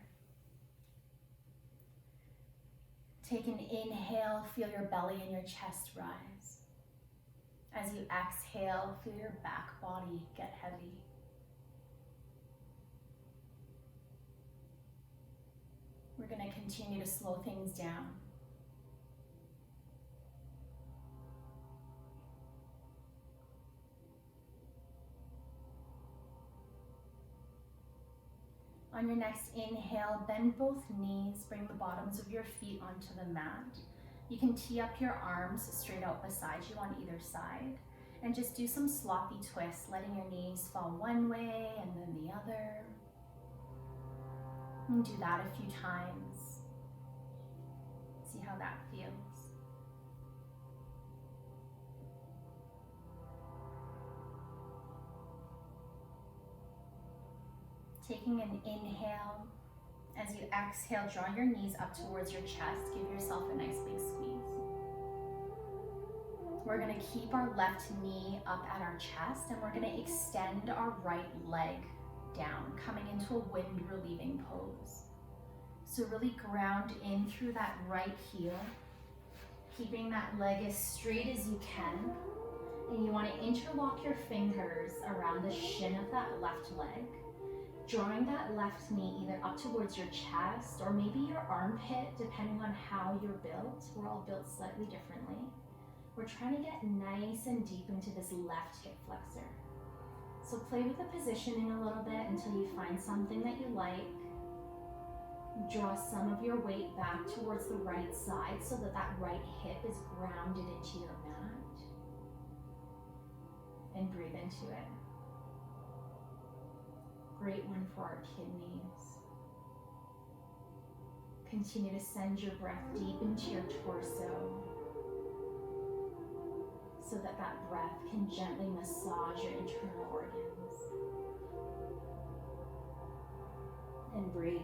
Speaker 1: Take an inhale, feel your belly and your chest rise. As you exhale, feel your back body get heavy. We're going to continue to slow things down. On your next inhale, bend both knees, bring the bottoms of your feet onto the mat. You can tee up your arms straight out beside you on either side, and just do some sloppy twists, letting your knees fall one way and then the other. And do that a few times. See how that feels. Taking an inhale. As you exhale, draw your knees up towards your chest. Give yourself a nice big squeeze. We're gonna keep our left knee up at our chest, and we're gonna extend our right leg down, coming into a wind relieving pose. So really ground in through that right heel, keeping that leg as straight as you can. And you want to interlock your fingers around the shin of that left leg, drawing that left knee either up towards your chest or maybe your armpit, depending on how you're built. We're all built slightly differently. We're trying to get nice and deep into this left hip flexor. So play with the positioning a little bit until you find something that you like. Draw some of your weight back towards the right side so that that right hip is grounded into your mat. And breathe into it. Great one for our kidneys. Continue to send your breath deep into your torso so that that breath can gently massage your internal organs. And breathe.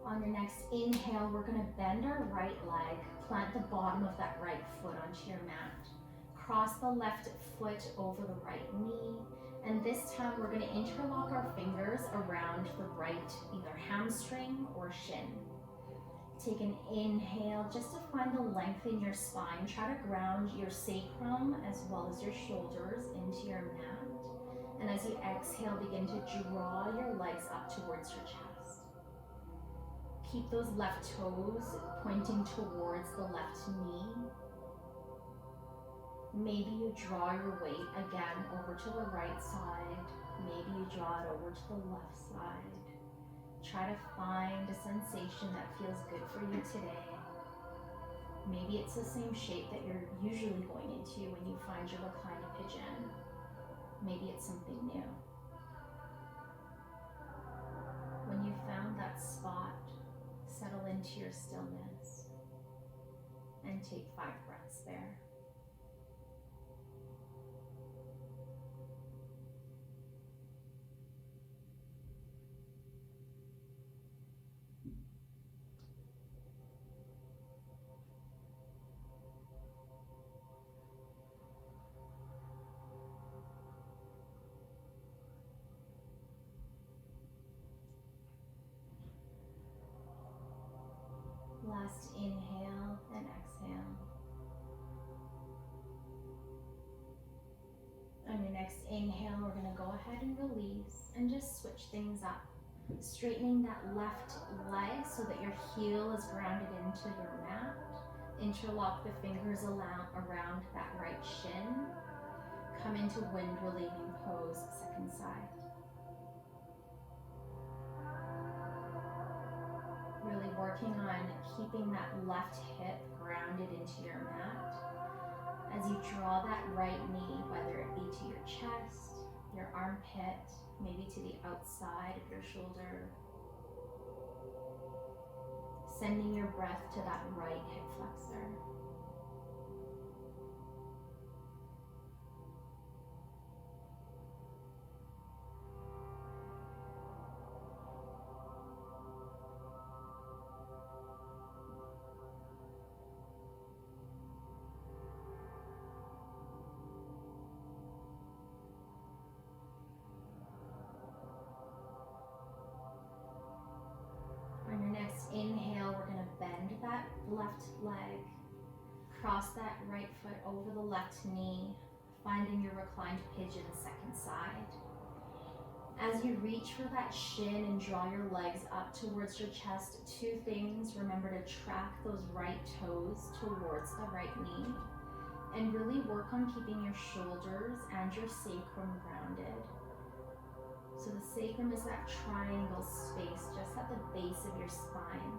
Speaker 1: On your next inhale, we're going to bend our right leg, plant the bottom of that right foot onto your mat. Cross the left foot over the right knee, and this time we're going to interlock our fingers around the right either hamstring or shin. Take an inhale just to find the length in your spine. Try to ground your sacrum as well as your shoulders into your mat. And as you exhale, begin to draw your legs up towards your chest. Keep those left toes pointing towards the left knee. Maybe you draw your weight again over to the right side. Maybe you draw it over to the left side. Try to find a sensation that feels good for you today. Maybe it's the same shape that you're usually going into when you find your reclined pigeon. Maybe it's something new. When you found that spot, settle into your stillness and take 5 breaths there. Last inhale and exhale. On your next inhale, we're going to go ahead and release and just switch things up. Straightening that left leg so that your heel is grounded into your mat. Interlock the fingers around that right shin. Come into wind relieving pose, second side. Really working on keeping that left hip grounded into your mat. As you draw that right knee, whether it be to your chest, your armpit, maybe to the outside of your shoulder. Sending your breath to that right hip flexor. On your next inhale, we're going to bend that left leg, cross that right foot over the left knee, finding your reclined pigeon, second side. As you reach for that shin and draw your legs up towards your chest, 2 things. Remember to track those right toes towards the right knee, and really work on keeping your shoulders and your sacrum grounded. So the sacrum is that triangle space just at the base of your spine.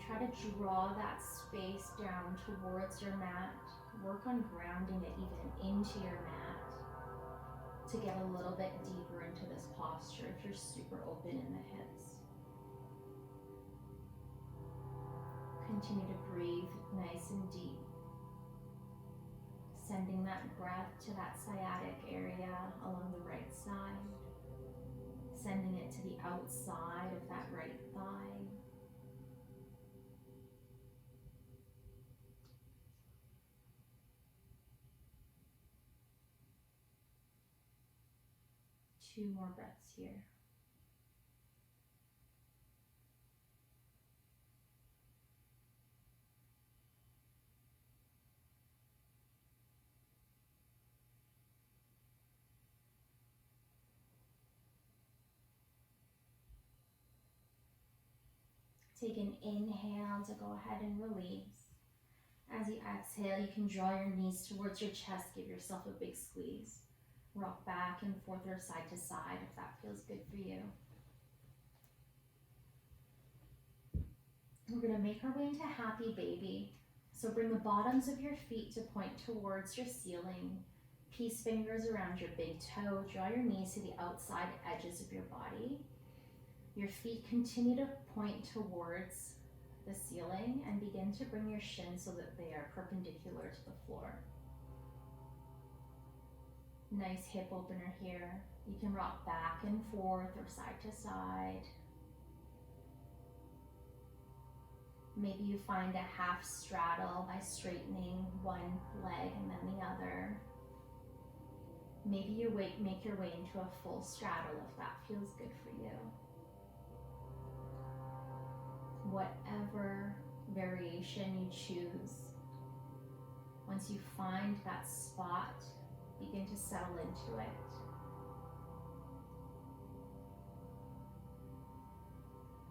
Speaker 1: Try to draw that space down towards your mat. Work on grounding it even into your mat to get a little bit deeper into this posture if you're super open in the hips. Continue to breathe nice and deep. Sending that breath to that sciatic area along the right side. Sending it to the outside of that right thigh. Two more breaths here. Take an inhale to go ahead and release. As you exhale, you can draw your knees towards your chest. Give yourself a big squeeze. Rock back and forth or side to side if that feels good for you. We're going to make our way into happy baby. So bring the bottoms of your feet to point towards your ceiling. Peace fingers around your big toe. Draw your knees to the outside edges of your body. Your feet continue to point towards the ceiling and begin to bring your shins so that they are perpendicular to the floor. Nice hip opener here. You can rock back and forth or side to side. Maybe you find a half straddle by straightening one leg and then the other. Maybe you make your way into a full straddle if that feels good for you. Whatever variation you choose, once you find that spot, begin to settle into it.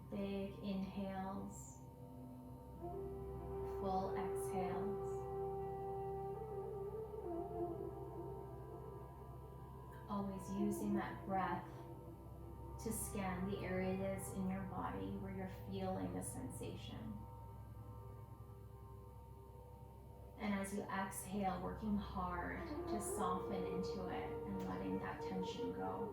Speaker 1: Big inhales, full exhales. Always using that breath to scan the areas in your body where you're feeling the sensation. And as you exhale, working hard to soften into it and letting that tension go.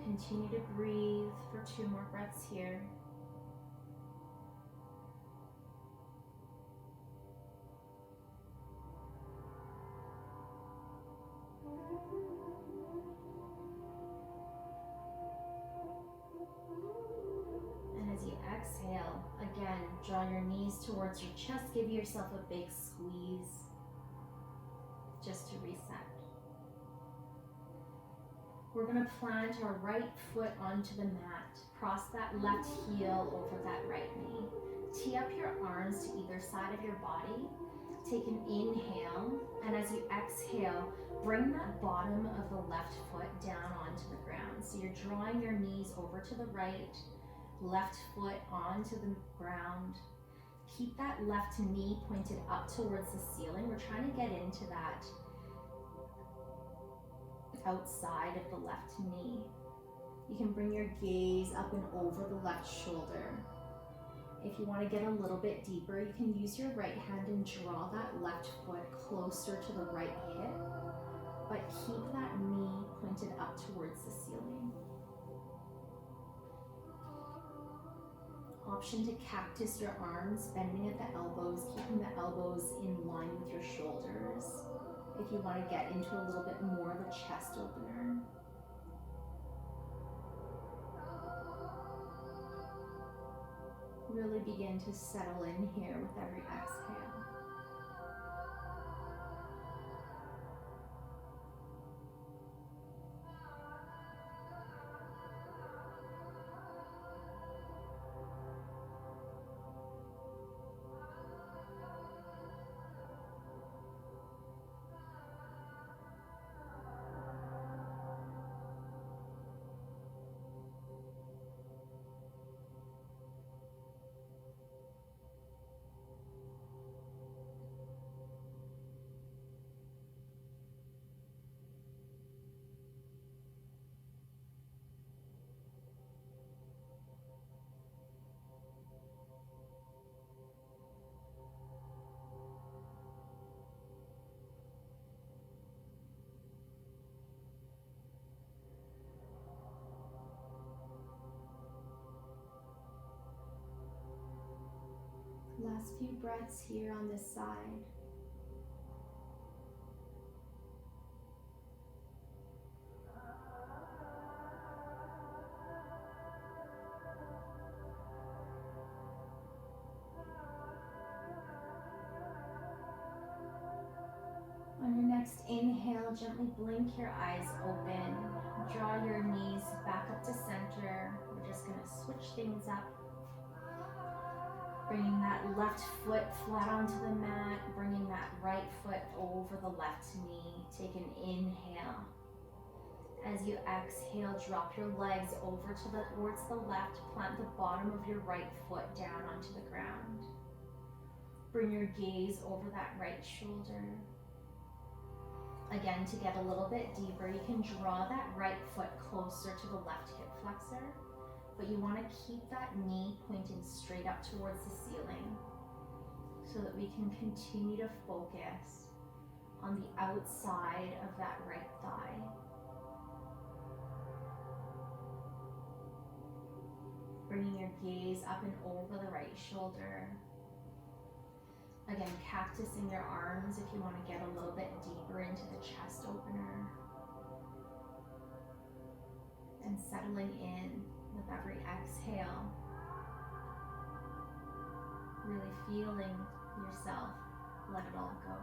Speaker 1: Continue to breathe for 2 more breaths here. Exhale, again, draw your knees towards your chest, give yourself a big squeeze, just to reset. We're going to plant our right foot onto the mat, cross that left heel over that right knee. Tee up your arms to either side of your body, take an inhale, and as you exhale, bring that bottom of the left foot down onto the ground. So you're drawing your knees over to the right, left foot onto the ground. Keep that left knee pointed up towards the ceiling. We're trying to get into that outside of the left knee. You can bring your gaze up and over the left shoulder. If you want to get a little bit deeper, you can use your right hand and draw that left foot closer to the right hip, but keep that knee pointed up towards the ceiling. Option to cactus your arms, bending at the elbows, keeping the elbows in line with your shoulders. If you want to get into a little bit more of a chest opener. Really begin to settle in here with every exhale. few breaths here on this side. On your next inhale, gently blink your eyes open. Draw your knees back up to center. We're just going to switch things up. Bringing that left foot flat onto the mat, bringing that right foot over the left knee. Take an inhale. As you exhale, drop your legs over towards the left. Plant the bottom of your right foot down onto the ground. Bring your gaze over that right shoulder. Again, to get a little bit deeper, you can draw that right foot closer to the left hip flexor, but you want to keep that knee pointing straight up towards the ceiling so that we can continue to focus on the outside of that right thigh. Bringing your gaze up and over the right shoulder. Again, cactusing your arms if you want to get a little bit deeper into the chest opener. And settling in with every exhale. Really feeling yourself let it all go.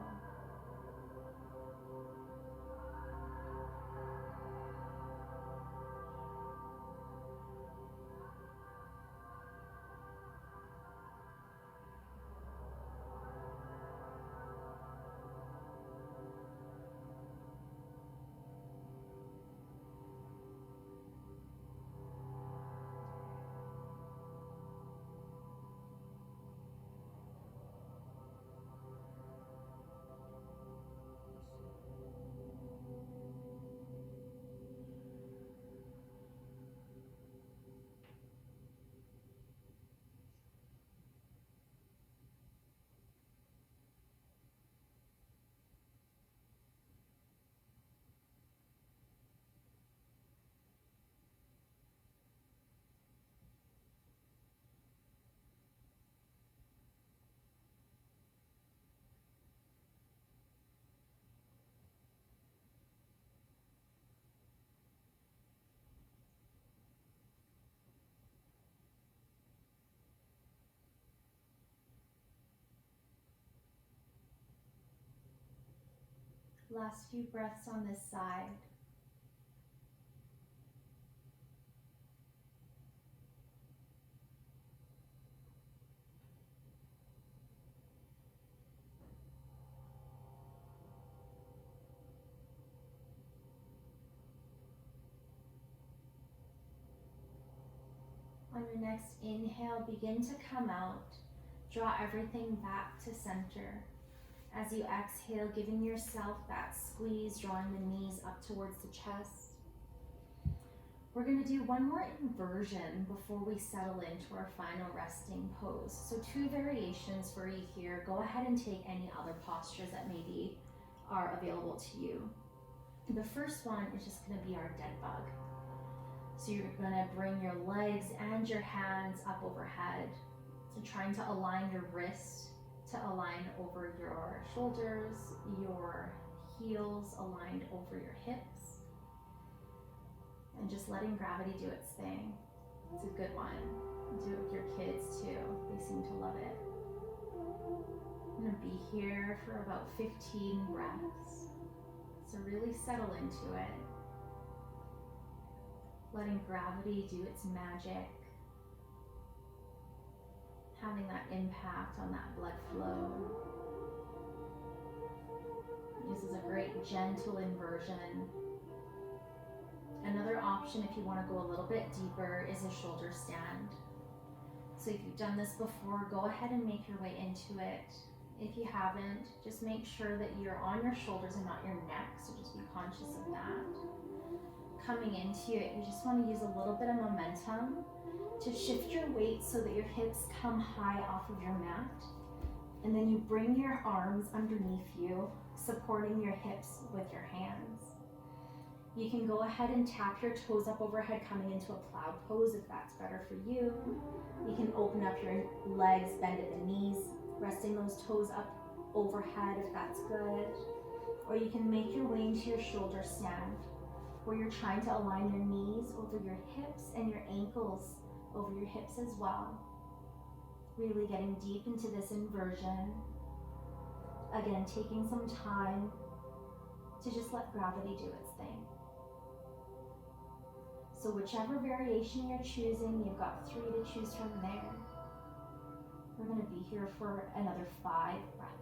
Speaker 1: Last few breaths on this side. On your next inhale, begin to come out. Draw everything back to center. As you exhale, giving yourself that squeeze, drawing the knees up towards the chest. We're going to do one more inversion before we settle into our final resting pose. So 2 variations for you here. Go ahead and take any other postures that maybe are available to you. The first one is just going to be our dead bug. So you're going to bring your legs and your hands up overhead. So trying to align your wrist to align over your shoulders, your heels aligned over your hips, and just letting gravity do its thing. It's a good one. Do it with your kids too. They seem to love it. I'm going to be here for about 15 breaths. So really settle into it. Letting gravity do its magic. Having that impact on that blood flow. This is a great gentle inversion. Another option, if you want to go a little bit deeper, is a shoulder stand. So if you've done this before, go ahead and make your way into it. If you haven't, just make sure that you're on your shoulders and not your neck, so just be conscious of that. Coming into it, you just want to use a little bit of momentum to shift your weight so that your hips come high off of your mat. And then you bring your arms underneath you, supporting your hips with your hands. You can go ahead and tap your toes up overhead, coming into a cloud pose if that's better for you. You can open up your legs, bend at the knees, Resting those toes up overhead if that's good. Or you can make your way into your shoulder stand, where you're trying to align your knees over your hips and your ankles over your hips as well. Really getting deep into this inversion. Again, taking some time to just let gravity do its thing. So whichever variation you're choosing, you've got 3 to choose from there. We're going to be here for another 5 breaths.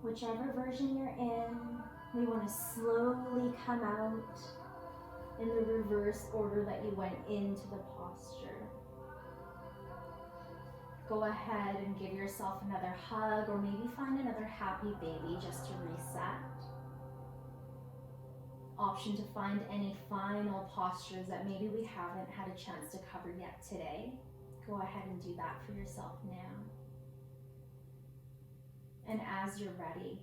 Speaker 1: Whichever version you're in, we want to slowly come out in the reverse order that you went into the posture. Go ahead and give yourself another hug, or maybe find another happy baby just to reset. Option to find any final postures that maybe we haven't had a chance to cover yet today. Go ahead and do that for yourself now. And as you're ready,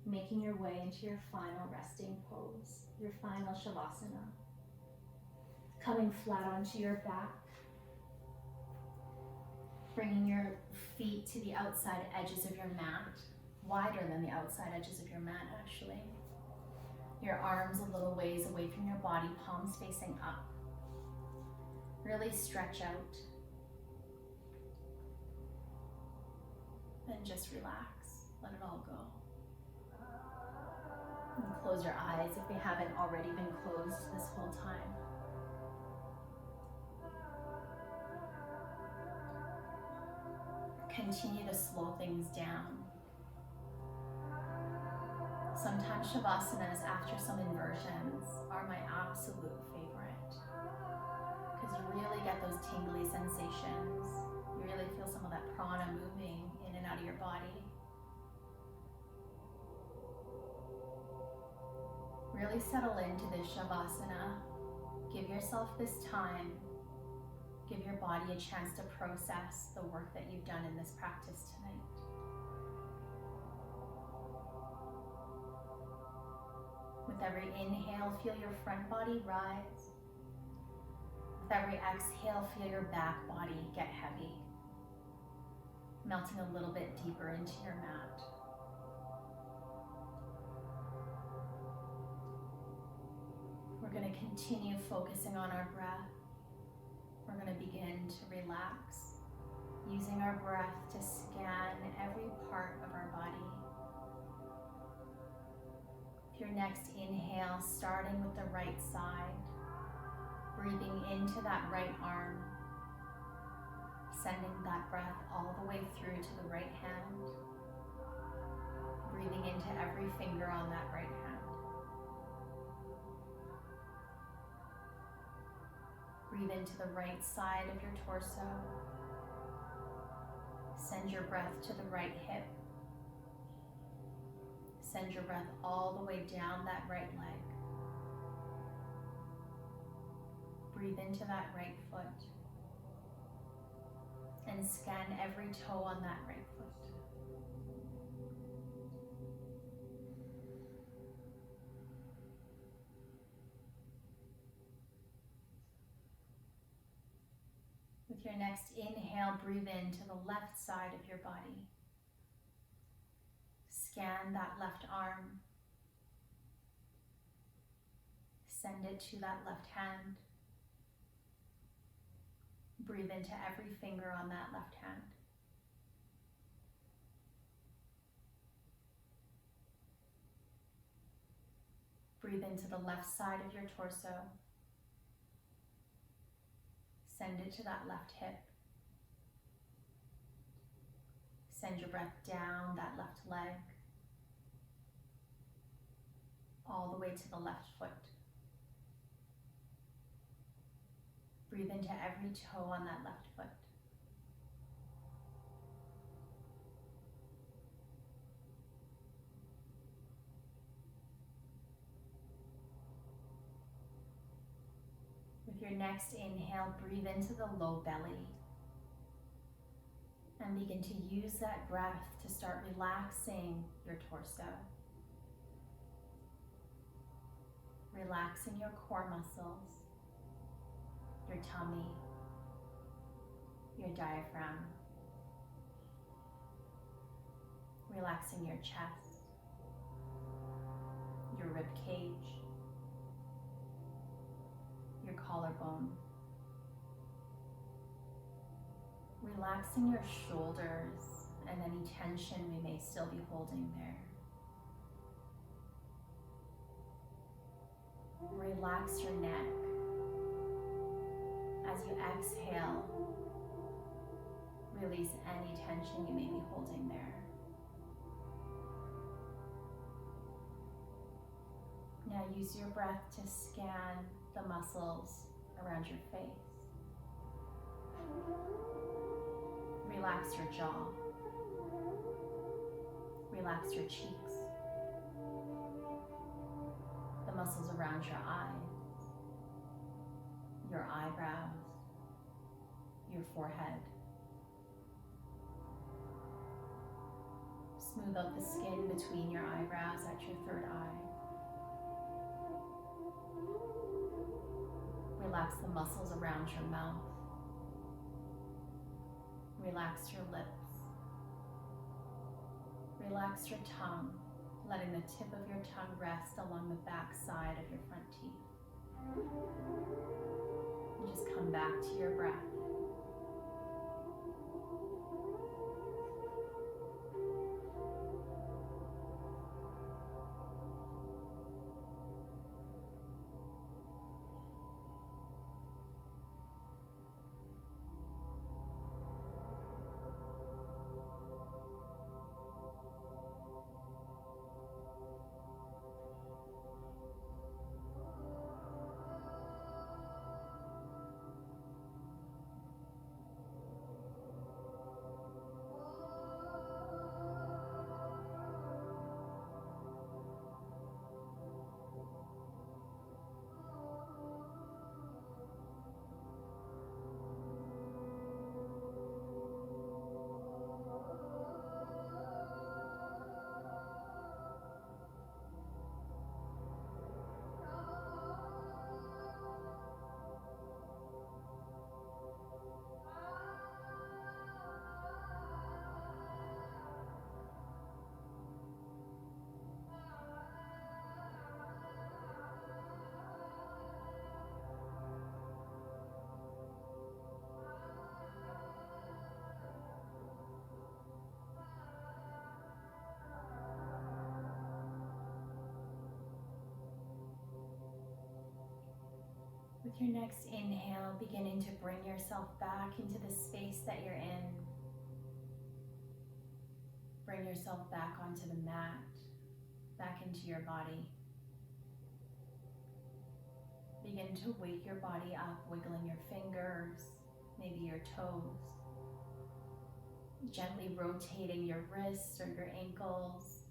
Speaker 1: making your way into your final resting pose, your final Shavasana. Coming flat onto your back. Bringing your feet to the outside edges of your mat, wider than the outside edges of your mat actually. Your arms a little ways away from your body, palms facing up. Really stretch out. And just relax, let it all go. And close your eyes if they haven't already been closed this whole time. Continue to slow things down. Sometimes Shavasanas after some inversions are my absolute favorite, because you really get those tingly sensations. You really feel some of that prana moving in and out of your body. Really settle into this Shavasana. Give yourself this time. Give your body a chance to process the work that you've done in this practice tonight. With every inhale, feel your front body rise. With every exhale, feel your back body get heavy, melting a little bit deeper into your mat. We're going to continue focusing on our breath. We're going to begin to relax, using our breath to scan every part of our body. Your next inhale, starting with the right side, breathing into that right arm, sending that breath all the way through to the right hand, breathing into every finger on that right hand. Breathe into the right side of your torso. Send your breath to the right hip. Send your breath all the way down that right leg. Breathe into that right foot. And scan every toe on that right foot. With your next inhale, breathe into the left side of your body. Scan that left arm. Send it to that left hand. Breathe into every finger on that left hand. Breathe into the left side of your torso. Send it to that left hip. Send your breath down that left leg, all the way to the left foot. Breathe into every toe on that left foot. With your next inhale, breathe into the low belly and begin to use that breath to start relaxing your torso. Relaxing your core muscles, your tummy, your diaphragm. Relaxing your chest, your rib cage, your collarbone. Relaxing your shoulders and any tension we may still be holding there. Relax your neck. As you exhale, release any tension you may be holding there. Now use your breath to scan the muscles around your face. Relax your jaw. Relax your cheeks. The muscles around your eyes, your eyebrows, your forehead. Smooth out the skin between your eyebrows at your third eye. Relax the muscles around your mouth. Relax your lips. Relax your tongue, letting the tip of your tongue rest along the back side of your front teeth. And just come back to your breath. With your next inhale, beginning to bring yourself back into the space that you're in. Bring yourself back onto the mat, back into your body. Begin to wake your body up, wiggling your fingers, maybe your toes. Gently rotating your wrists or your ankles.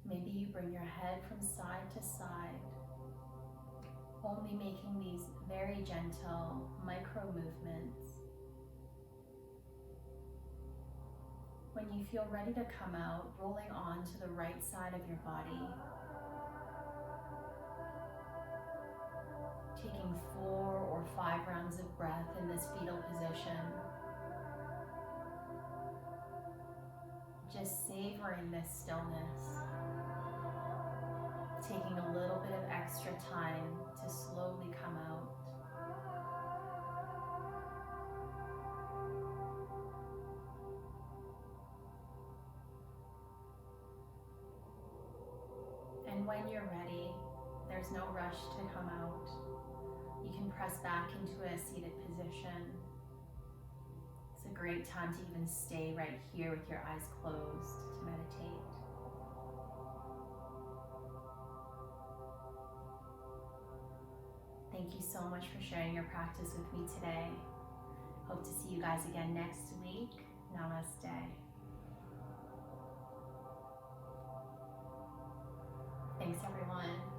Speaker 1: Maybe you bring your head from side to side. Only making these very gentle micro movements. When you feel ready to come out, rolling on to the right side of your body. Taking 4 or 5 rounds of breath in this fetal position. Just savoring this stillness. Taking a little bit of extra time to slowly come out. And when you're ready, there's no rush to come out. You can press back into a seated position. It's a great time to even stay right here with your eyes closed to meditate. Thank Thank you so much for sharing your practice with me today. Hope to see you guys again next week. Namaste. Thanks, everyone.